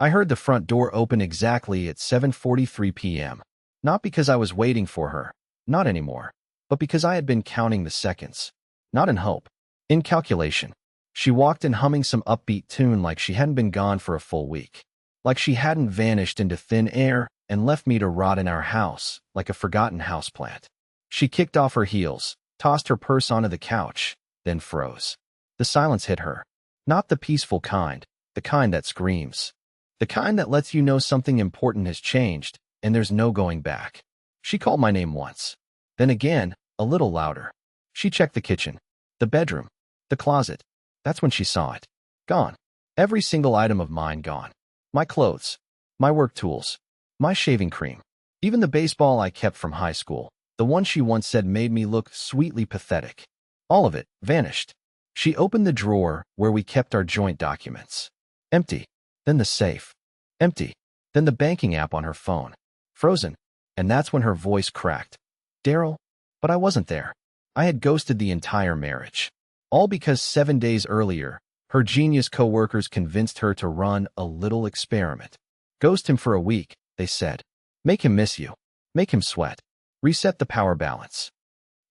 I heard the front door open exactly at 7:43 p.m. Not because I was waiting for her, not anymore, but because I had been counting the seconds. Not in hope, in calculation. She walked in humming some upbeat tune like she hadn't been gone for a full week. Like she hadn't vanished into thin air and left me to rot in our house like a forgotten houseplant. She kicked off her heels, tossed her purse onto the couch, then froze. The silence hit her. Not the peaceful kind, the kind that screams. The kind that lets you know something important has changed, and there's no going back. She called my name once. Then again, a little louder. She checked the kitchen, the bedroom, the closet. That's when she saw it. Gone. Every single item of mine gone. My clothes, my work tools, my shaving cream. Even the baseball I kept from high school, the one she once said made me look sweetly pathetic. All of it vanished. She opened the drawer where we kept our joint documents. Empty. Then the safe. Empty. Then the banking app on her phone. Frozen. And that's when her voice cracked. Daryl? But I wasn't there. I had ghosted the entire marriage. All because 7 days earlier, her genius coworkers convinced her to run a little experiment. Ghost him for a week, they said. Make him miss you. Make him sweat. Reset the power balance.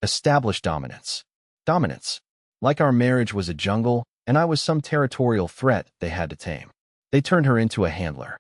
Establish dominance. Dominance. Like our marriage was a jungle, and I was some territorial threat they had to tame. They turned her into a handler.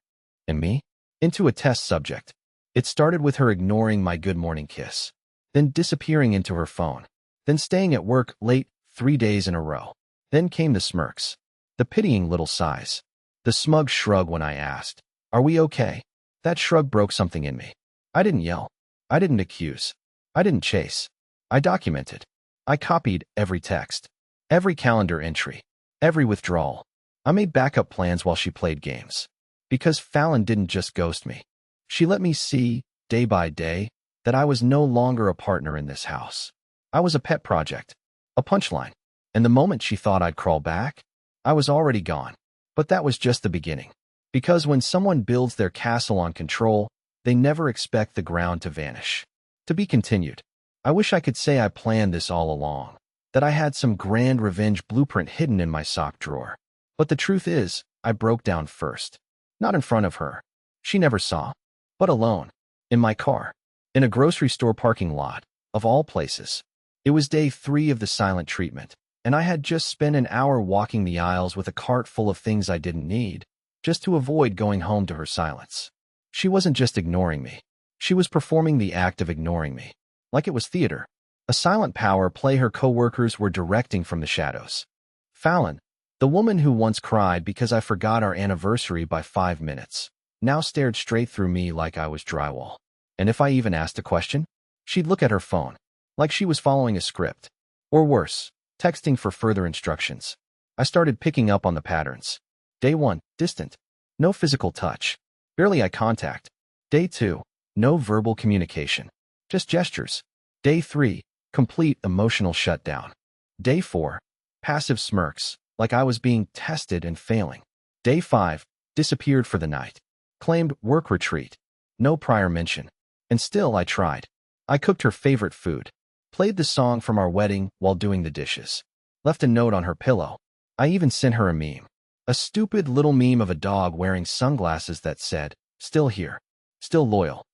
And me? Into a test subject. It started with her ignoring my good morning kiss, then disappearing into her phone, then staying at work late 3 days in a row. Then came the smirks, the pitying little sighs, the smug shrug when I asked, "Are we okay?" That shrug broke something in me. I didn't yell. I didn't accuse. I didn't chase. I documented. I copied every text, every calendar entry, every withdrawal. I made backup plans while she played games. Because Fallon didn't just ghost me. She let me see, day by day, that I was no longer a partner in this house. I was a pet project, a punchline. And the moment she thought I'd crawl back, I was already gone. But that was just the beginning. Because when someone builds their castle on control, they never expect the ground to vanish. To be continued. I wish I could say I planned this all along, that I had some grand revenge blueprint hidden in my sock drawer. But the truth is, I broke down first. Not in front of her. She never saw. But alone. In my car. In a grocery store parking lot. Of all places. It was day 3 of the silent treatment, and I had just spent an hour walking the aisles with a cart full of things I didn't need, just to avoid going home to her silence. She wasn't just ignoring me. She was performing the act of ignoring me. Like it was theater. A silent power play her coworkers were directing from the shadows. Fallon, the woman who once cried because I forgot our anniversary by 5 minutes, now stared straight through me like I was drywall. And if I even asked a question, she'd look at her phone, like she was following a script. Or worse, texting for further instructions. I started picking up on the patterns. Day 1, distant. No physical touch. Barely eye contact. Day 2, no verbal communication. Just gestures. Day 3, complete emotional shutdown. Day 4, passive smirks, like I was being tested and failing. Day 5, disappeared for the night. Claimed work retreat. No prior mention. And still I tried. I cooked her favorite food. Played the song from our wedding while doing the dishes. Left a note on her pillow. I even sent her a meme. A stupid little meme of a dog wearing sunglasses that said, "Still here. Still loyal."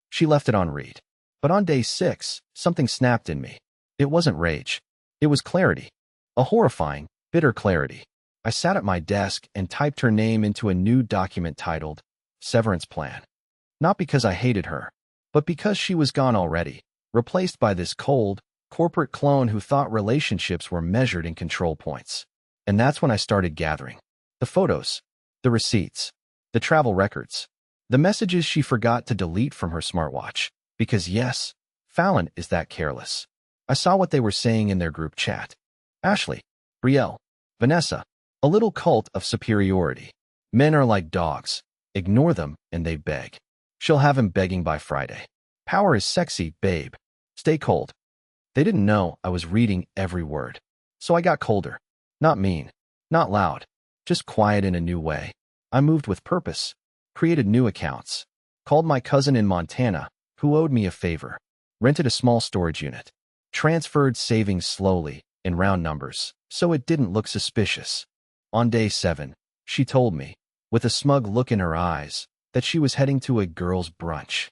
She left it on read. But on day 6, something snapped in me. It wasn't rage. It was clarity. A horrifying, bitter clarity. I sat at my desk and typed her name into a new document titled, Severance Plan. Not because I hated her, but because she was gone already, replaced by this cold, corporate clone who thought relationships were measured in control points. And that's when I started gathering. The photos, the receipts, the travel records, the messages she forgot to delete from her smartwatch. Because yes, Fallon is that careless. I saw what they were saying in their group chat. Ashley, Brielle, Vanessa, a little cult of superiority. Men are like dogs. Ignore them and they beg. She'll have him begging by Friday. Power is sexy, babe. Stay cold. They didn't know I was reading every word. So I got colder. Not mean. Not loud. Just quiet in a new way. I moved with purpose. Created new accounts. Called my cousin in Montana, who owed me a favor. Rented a small storage unit. Transferred savings slowly, in round numbers, so it didn't look suspicious. On day 7, she told me, with a smug look in her eyes, that she was heading to a girls' brunch.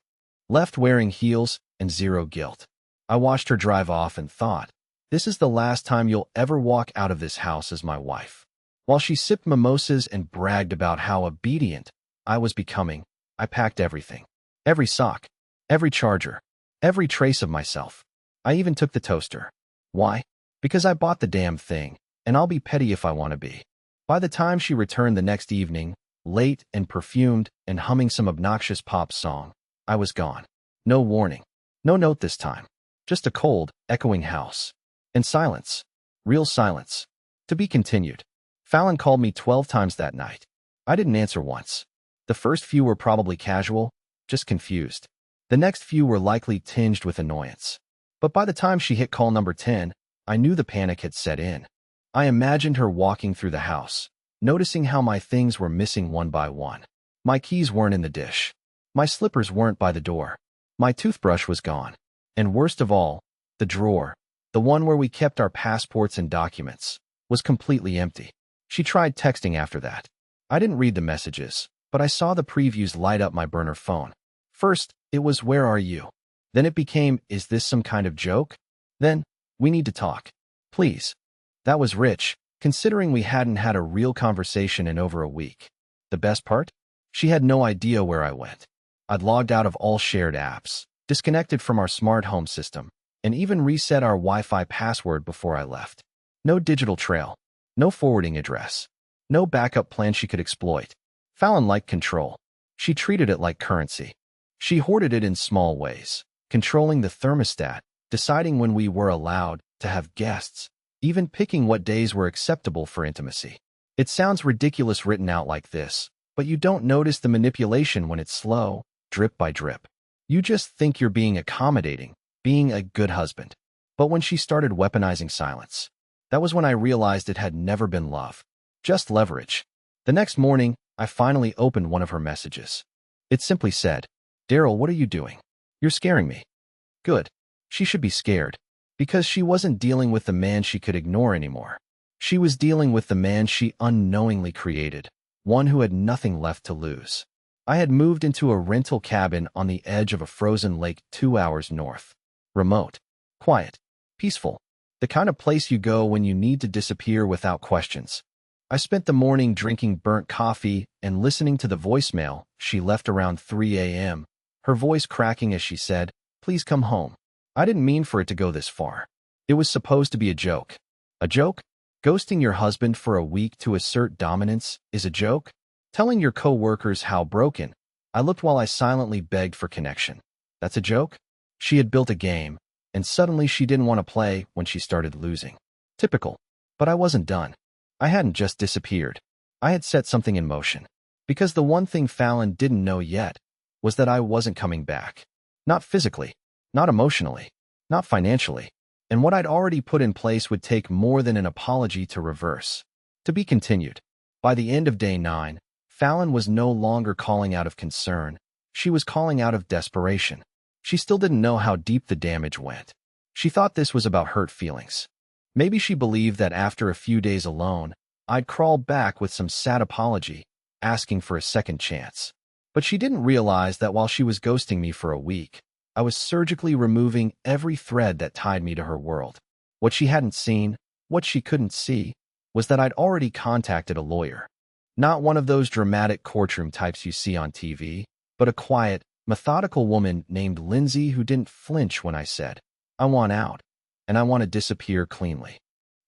Left wearing heels and zero guilt. I watched her drive off and thought, this is the last time you'll ever walk out of this house as my wife. While she sipped mimosas and bragged about how obedient I was becoming, I packed everything. Every sock, every charger, every trace of myself. I even took the toaster. Why? Because I bought the damn thing, and I'll be petty if I want to be. By the time she returned the next evening, late and perfumed and humming some obnoxious pop song, I was gone. No warning. No note this time. Just a cold, echoing house. And silence. Real silence. To be continued. Fallon called me 12 times that night. I didn't answer once. The first few were probably casual, just confused. The next few were likely tinged with annoyance. But by the time she hit call number 10, I knew the panic had set in. I imagined her walking through the house, noticing how my things were missing one by one. My keys weren't in the dish. My slippers weren't by the door. My toothbrush was gone. And worst of all, the drawer, the one where we kept our passports and documents, was completely empty. She tried texting after that. I didn't read the messages, but I saw the previews light up my burner phone. First, it was, "Where are you?" Then it became, "Is this some kind of joke?" Then, "We need to talk. Please." That was rich, considering we hadn't had a real conversation in over a week. The best part? She had no idea where I went. I'd logged out of all shared apps, disconnected from our smart home system, and even reset our Wi-Fi password before I left. No digital trail. No forwarding address. No backup plan she could exploit. Fallon liked control. She treated it like currency. She hoarded it in small ways, controlling the thermostat, deciding when we were allowed to have guests, even picking what days were acceptable for intimacy. It sounds ridiculous written out like this, but you don't notice the manipulation when it's slow, drip by drip. You just think you're being accommodating, being a good husband. But when she started weaponizing silence, that was when I realized it had never been love, just leverage. The next morning, I finally opened one of her messages. It simply said, "Daryl, what are you doing? You're scaring me." Good. She should be scared, because she wasn't dealing with the man she could ignore anymore. She was dealing with the man she unknowingly created, one who had nothing left to lose. I had moved into a rental cabin on the edge of a frozen lake 2 hours north. Remote, quiet, peaceful, the kind of place you go when you need to disappear without questions. I spent the morning drinking burnt coffee and listening to the voicemail she left around 3 a.m., her voice cracking as she said, "Please come home." I didn't mean for it to go this far. It was supposed to be a joke. A joke? Ghosting your husband for a week to assert dominance is a joke? Telling your coworkers how broken I looked while I silently begged for connection. That's a joke? She had built a game, and suddenly she didn't want to play when she started losing. Typical. But I wasn't done. I hadn't just disappeared. I had set something in motion. Because the one thing Fallon didn't know yet was that I wasn't coming back. Not physically, not emotionally, not financially. And what I'd already put in place would take more than an apology to reverse. To be continued. By the end of day 9, Fallon was no longer calling out of concern. She was calling out of desperation. She still didn't know how deep the damage went. She thought this was about hurt feelings. Maybe she believed that after a few days alone, I'd crawl back with some sad apology, asking for a second chance. But she didn't realize that while she was ghosting me for a week, I was surgically removing every thread that tied me to her world. What she hadn't seen, what she couldn't see, was that I'd already contacted a lawyer. Not one of those dramatic courtroom types you see on TV, but a quiet, methodical woman named Lindsay who didn't flinch when I said, "I want out, and I want to disappear cleanly."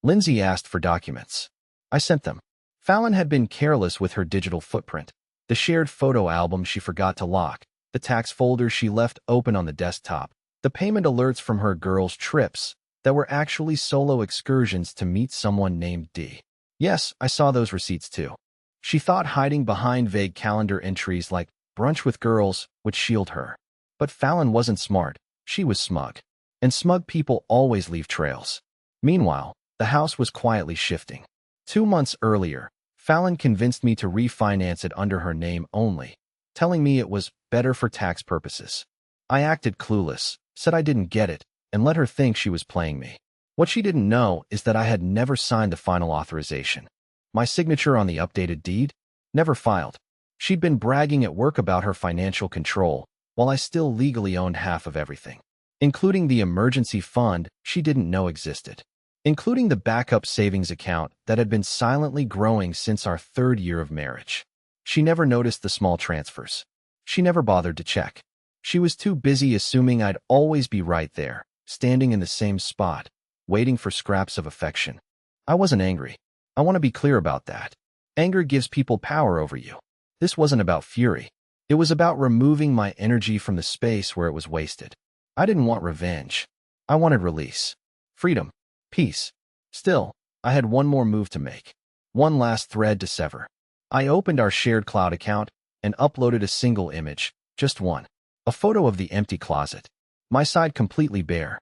Lindsay asked for documents. I sent them. Fallon had been careless with her digital footprint. The shared photo album she forgot to lock, the tax folder she left open on the desktop, the payment alerts from her girls' trips that were actually solo excursions to meet someone named D. Yes, I saw those receipts too. She thought hiding behind vague calendar entries like brunch with girls would shield her. But Fallon wasn't smart. She was smug. And smug people always leave trails. Meanwhile, the house was quietly shifting. 2 months earlier, Fallon convinced me to refinance it under her name only, telling me it was better for tax purposes. I acted clueless, said I didn't get it, and let her think she was playing me. What she didn't know is that I had never signed the final authorization. My signature on the updated deed? Never filed. She'd been bragging at work about her financial control, while I still legally owned half of everything, including the emergency fund she didn't know existed, including the backup savings account that had been silently growing since our 3rd year of marriage. She never noticed the small transfers. She never bothered to check. She was too busy assuming I'd always be right there, standing in the same spot, waiting for scraps of affection. I wasn't angry. I want to be clear about that. Anger gives people power over you. This wasn't about fury. It was about removing my energy from the space where it was wasted. I didn't want revenge. I wanted release. Freedom. Peace. Still, I had one more move to make. One last thread to sever. I opened our shared cloud account and uploaded a single image, just one. A photo of the empty closet. My side completely bare.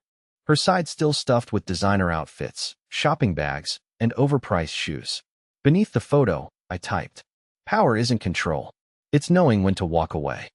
Her side still stuffed with designer outfits, shopping bags, and overpriced shoes. Beneath the photo, I typed, "Power isn't control. It's knowing when to walk away."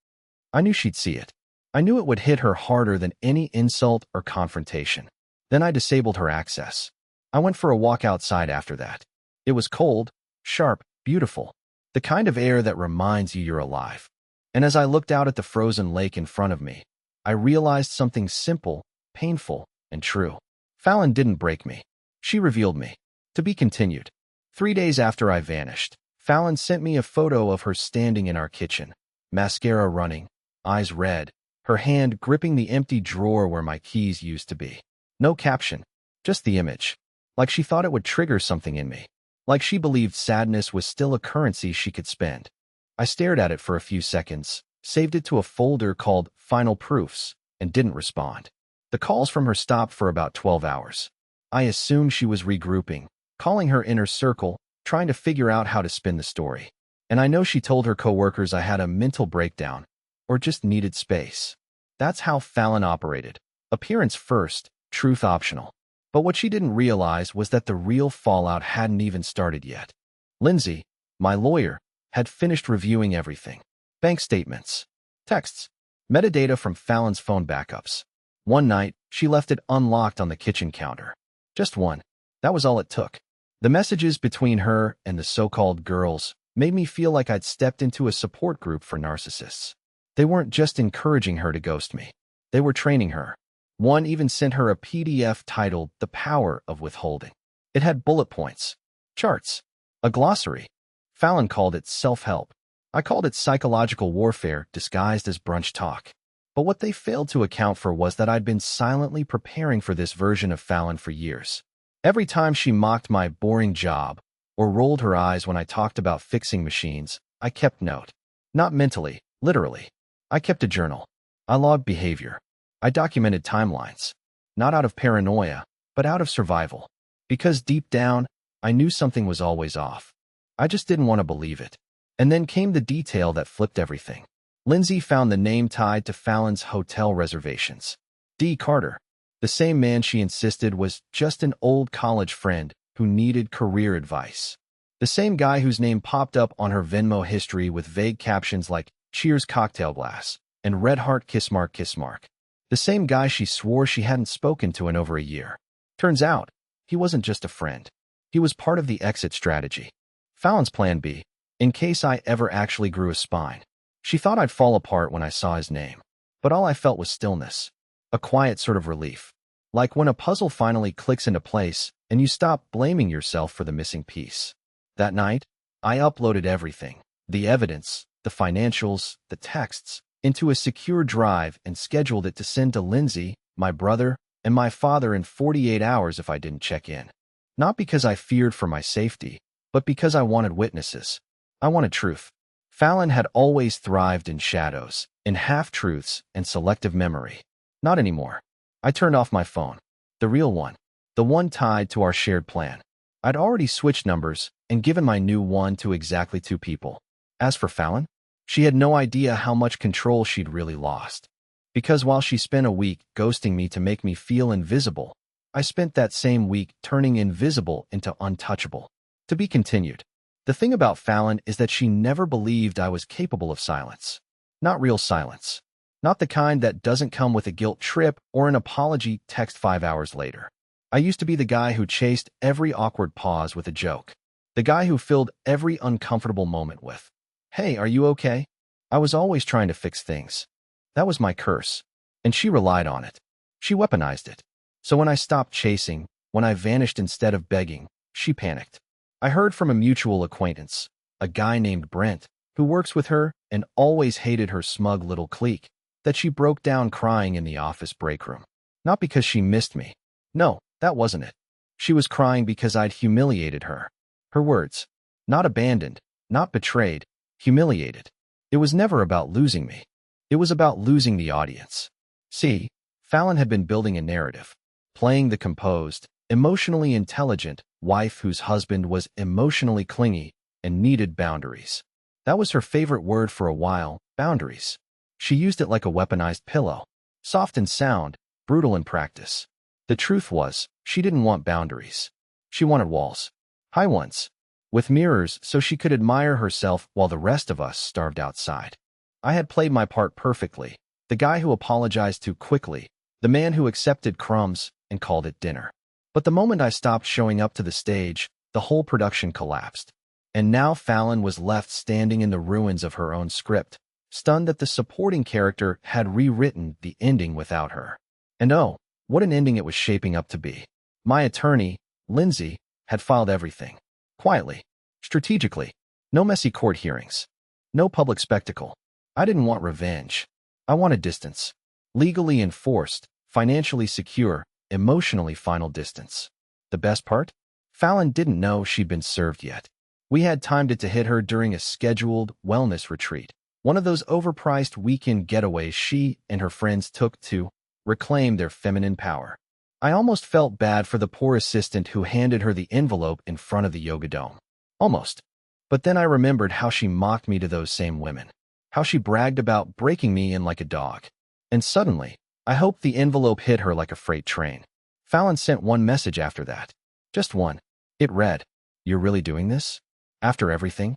I knew she'd see it. I knew it would hit her harder than any insult or confrontation. Then I disabled her access. I went for a walk outside after that. It was cold, sharp, beautiful. The kind of air that reminds you you're alive. And as I looked out at the frozen lake in front of me, I realized something simple, painful, and true. Fallon didn't break me. She revealed me. To be continued. 3 days after I vanished, Fallon sent me a photo of her standing in our kitchen, mascara running, eyes red, her hand gripping the empty drawer where my keys used to be. No caption, just the image. Like she thought it would trigger something in me. Like she believed sadness was still a currency she could spend. I stared at it for a few seconds, saved it to a folder called Final Proofs, and didn't respond. The calls from her stopped for about 12 hours. I assumed she was regrouping, calling her inner circle, trying to figure out how to spin the story. And I know she told her coworkers I had a mental breakdown, or just needed space. That's how Fallon operated. Appearance first, truth optional. But what she didn't realize was that the real fallout hadn't even started yet. Lindsay, my lawyer, had finished reviewing everything. Bank statements, texts, metadata from Fallon's phone backups. One night, she left it unlocked on the kitchen counter. Just one. That was all it took. The messages between her and the so-called girls made me feel like I'd stepped into a support group for narcissists. They weren't just encouraging her to ghost me. They were training her. One even sent her a PDF titled The Power of Withholding. It had bullet points, charts, a glossary. Fallon called it self-help. I called it psychological warfare disguised as brunch talk. But what they failed to account for was that I'd been silently preparing for this version of Fallon for years. Every time she mocked my boring job or rolled her eyes when I talked about fixing machines, I kept note. Not mentally, literally. I kept a journal. I logged behavior. I documented timelines. Not out of paranoia, but out of survival. Because deep down, I knew something was always off. I just didn't want to believe it. And then came the detail that flipped everything. Lindsay found the name tied to Fallon's hotel reservations. D. Carter. The same man she insisted was just an old college friend who needed career advice. The same guy whose name popped up on her Venmo history with vague captions like "Cheers cocktail glass" and "Red heart kiss mark kiss mark." The same guy she swore she hadn't spoken to in over a year. Turns out, he wasn't just a friend. He was part of the exit strategy. Fallon's plan B, in case I ever actually grew a spine. She thought I'd fall apart when I saw his name. But all I felt was stillness. A quiet sort of relief. Like when a puzzle finally clicks into place and you stop blaming yourself for the missing piece. That night, I uploaded everything. The evidence, the financials, the texts, into a secure drive and scheduled it to send to Lindsay, my brother, and my father in 48 hours if I didn't check in. Not because I feared for my safety, but because I wanted witnesses. I wanted truth. Fallon had always thrived in shadows, in half-truths and selective memory. Not anymore. I turned off my phone. The real one. The one tied to our shared plan. I'd already switched numbers and given my new one to exactly 2 people. As for Fallon, she had no idea how much control she'd really lost. Because while she spent a week ghosting me to make me feel invisible, I spent that same week turning invisible into untouchable. To be continued. The thing about Fallon is that she never believed I was capable of silence. Not real silence. Not the kind that doesn't come with a guilt trip or an apology text 5 hours later. I used to be the guy who chased every awkward pause with a joke. The guy who filled every uncomfortable moment with Hey, are you okay? I was always trying to fix things. That was my curse. And she relied on it. She weaponized it. So when I stopped chasing, when I vanished instead of begging, she panicked. I heard from a mutual acquaintance, a guy named Brent, who works with her and always hated her smug little clique, that she broke down crying in the office break room. Not because she missed me. No, that wasn't it. She was crying because I'd humiliated her. Her words. Not abandoned, not betrayed, humiliated. It was never about losing me. It was about losing the audience. See, Fallon had been building a narrative, playing the composed, emotionally intelligent wife whose husband was emotionally clingy and needed boundaries. That was her favorite word for a while, boundaries. She used it like a weaponized pillow. Soft in sound, brutal in practice. The truth was, she didn't want boundaries. She wanted walls. High ones. With mirrors so she could admire herself while the rest of us starved outside. I had played my part perfectly. The guy who apologized too quickly. The man who accepted crumbs and called it dinner. But the moment I stopped showing up to the stage, the whole production collapsed. And now Fallon was left standing in the ruins of her own script, stunned that the supporting character had rewritten the ending without her. And oh, what an ending it was shaping up to be. My attorney, Lindsay, had filed everything. Quietly. Strategically. No messy court hearings. No public spectacle. I didn't want revenge. I wanted distance. Legally enforced, financially secure, emotionally final distance. The best part? Fallon didn't know she'd been served yet. We had timed it to hit her during a scheduled wellness retreat, one of those overpriced weekend getaways she and her friends took to reclaim their feminine power. I almost felt bad for the poor assistant who handed her the envelope in front of the yoga dome. Almost. But then I remembered how she mocked me to those same women, how she bragged about breaking me in like a dog. And suddenly, I hoped the envelope hit her like a freight train. Fallon sent one message after that. Just one. It read, "You're really doing this? After everything?"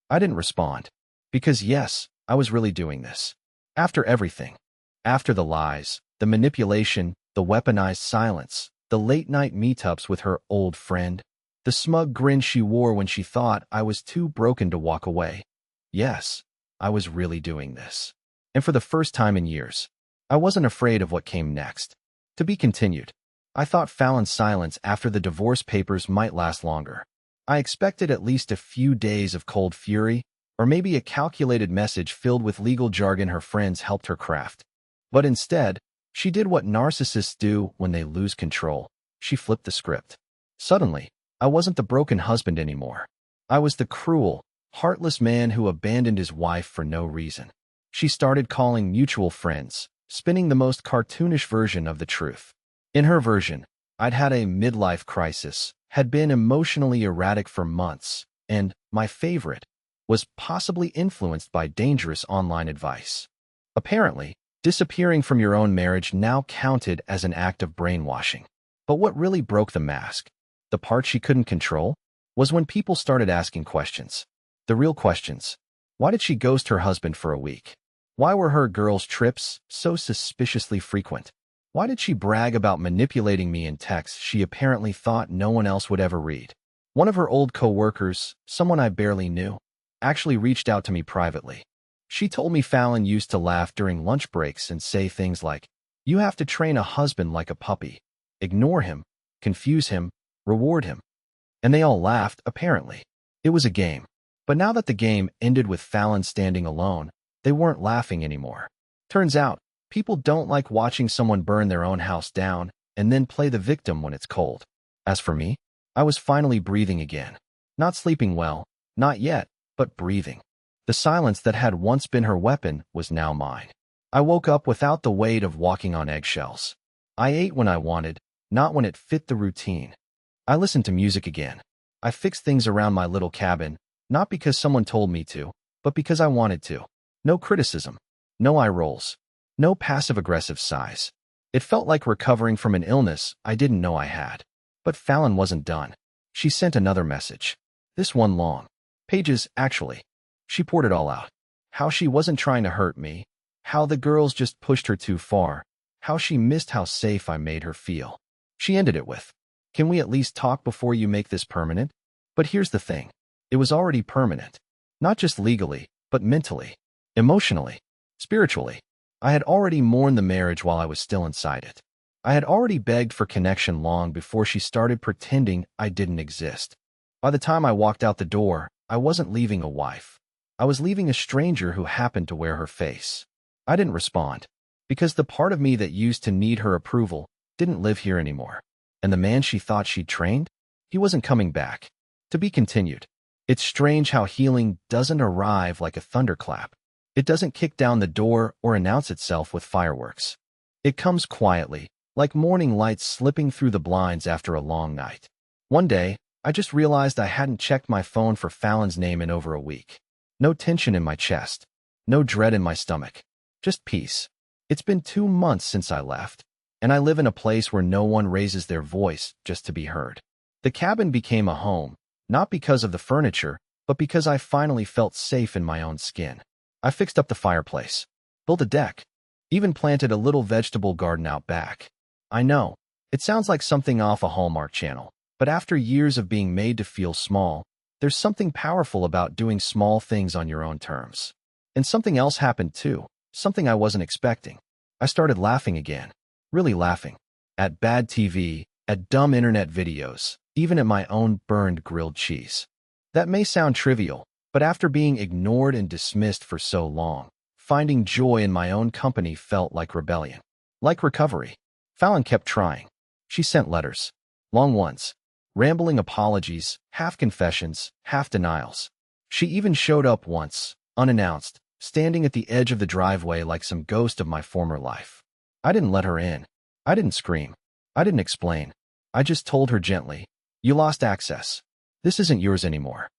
I didn't respond. Because yes, I was really doing this. After everything. After the lies, the manipulation, the weaponized silence, the late-night meetups with her old friend, the smug grin she wore when she thought I was too broken to walk away. Yes, I was really doing this. And for the first time in years, I wasn't afraid of what came next. To be continued. I thought Fallon's silence after the divorce papers might last longer. I expected at least a few days of cold fury, or maybe a calculated message filled with legal jargon her friends helped her craft. But instead, she did what narcissists do when they lose control. She flipped the script. Suddenly, I wasn't the broken husband anymore. I was the cruel, heartless man who abandoned his wife for no reason. She started calling mutual friends, spinning the most cartoonish version of the truth. In her version, I'd had a midlife crisis, had been emotionally erratic for months, and, my favorite, was possibly influenced by dangerous online advice. Apparently, disappearing from your own marriage now counted as an act of brainwashing. But what really broke the mask, the part she couldn't control, was when people started asking questions. The real questions. Why did she ghost her husband for a week? Why were her girls' trips so suspiciously frequent? Why did she brag about manipulating me in texts she apparently thought no one else would ever read? One of her old coworkers, someone I barely knew, actually reached out to me privately. She told me Fallon used to laugh during lunch breaks and say things like, "You have to train a husband like a puppy. Ignore him, confuse him, reward him." And they all laughed, apparently. It was a game. But now that the game ended with Fallon standing alone, they weren't laughing anymore. Turns out, people don't like watching someone burn their own house down and then play the victim when it's cold. As for me, I was finally breathing again. Not sleeping well, not yet, but breathing. The silence that had once been her weapon was now mine. I woke up without the weight of walking on eggshells. I ate when I wanted, not when it fit the routine. I listened to music again. I fixed things around my little cabin, not because someone told me to, but because I wanted to. No criticism. No eye rolls. No passive-aggressive sighs. It felt like recovering from an illness I didn't know I had. But Fallon wasn't done. She sent another message. This one long. Pages, actually. She poured it all out. How she wasn't trying to hurt me. How the girls just pushed her too far. How she missed how safe I made her feel. She ended it with, "Can we at least talk before you make this permanent?" But here's the thing. It was already permanent. Not just legally, but mentally, emotionally, spiritually. I had already mourned the marriage while I was still inside it. I had already begged for connection long before she started pretending I didn't exist. By the time I walked out the door, I wasn't leaving a wife. I was leaving a stranger who happened to wear her face. I didn't respond, because the part of me that used to need her approval didn't live here anymore. And the man she thought she'd trained? He wasn't coming back. To be continued. It's strange how healing doesn't arrive like a thunderclap. It doesn't kick down the door or announce itself with fireworks. It comes quietly, like morning lights slipping through the blinds after a long night. One day, I just realized I hadn't checked my phone for Fallon's name in over a week. No tension in my chest. No dread in my stomach. Just peace. It's been 2 months since I left, and I live in a place where no one raises their voice just to be heard. The cabin became a home, not because of the furniture, but because I finally felt safe in my own skin. I fixed up the fireplace, built a deck, even planted a little vegetable garden out back. I know, it sounds like something off a Hallmark channel, but after years of being made to feel small, there's something powerful about doing small things on your own terms. And something else happened too, something I wasn't expecting. I started laughing again, really laughing, at bad TV, at dumb internet videos, even at my own burned grilled cheese. That may sound trivial, but after being ignored and dismissed for so long, finding joy in my own company felt like rebellion. Like recovery. Fallon kept trying. She sent letters. Long ones. Rambling apologies, half confessions, half denials. She even showed up once, unannounced, standing at the edge of the driveway like some ghost of my former life. I didn't let her in. I didn't scream. I didn't explain. I just told her gently, "You lost access. This isn't yours anymore."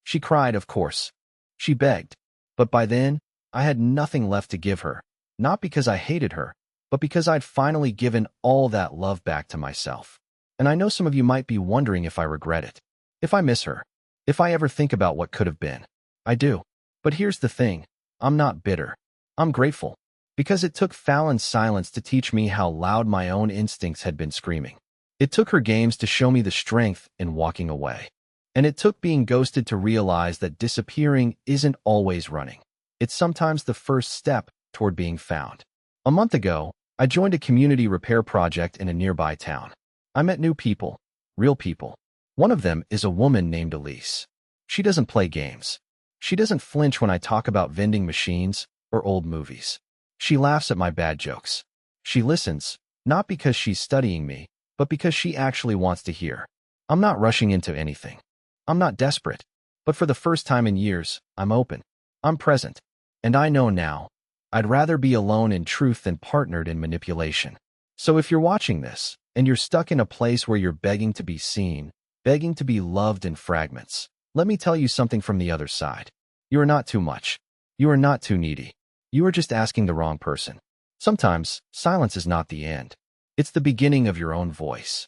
She cried, of course. She begged. But by then, I had nothing left to give her, not because I hated her, but because I'd finally given all that love back to myself. And I know some of you might be wondering if I regret it, if I miss her, if I ever think about what could have been. I do. But here's the thing. I'm not bitter. I'm grateful. Because it took Fallon's silence to teach me how loud my own instincts had been screaming. It took her games to show me the strength in walking away. And it took being ghosted to realize that disappearing isn't always running. It's sometimes the first step toward being found. A month ago, I joined a community repair project in a nearby town. I met new people, real people. One of them is a woman named Elise. She doesn't play games. She doesn't flinch when I talk about vending machines or old movies. She laughs at my bad jokes. She listens, not because she's studying me, but because she actually wants to hear. I'm not rushing into anything. I'm not desperate. But for the first time in years, I'm open. I'm present. And I know now, I'd rather be alone in truth than partnered in manipulation. So if you're watching this, and you're stuck in a place where you're begging to be seen, begging to be loved in fragments, let me tell you something from the other side. You are not too much. You are not too needy. You are just asking the wrong person. Sometimes, silence is not the end. It's the beginning of your own voice.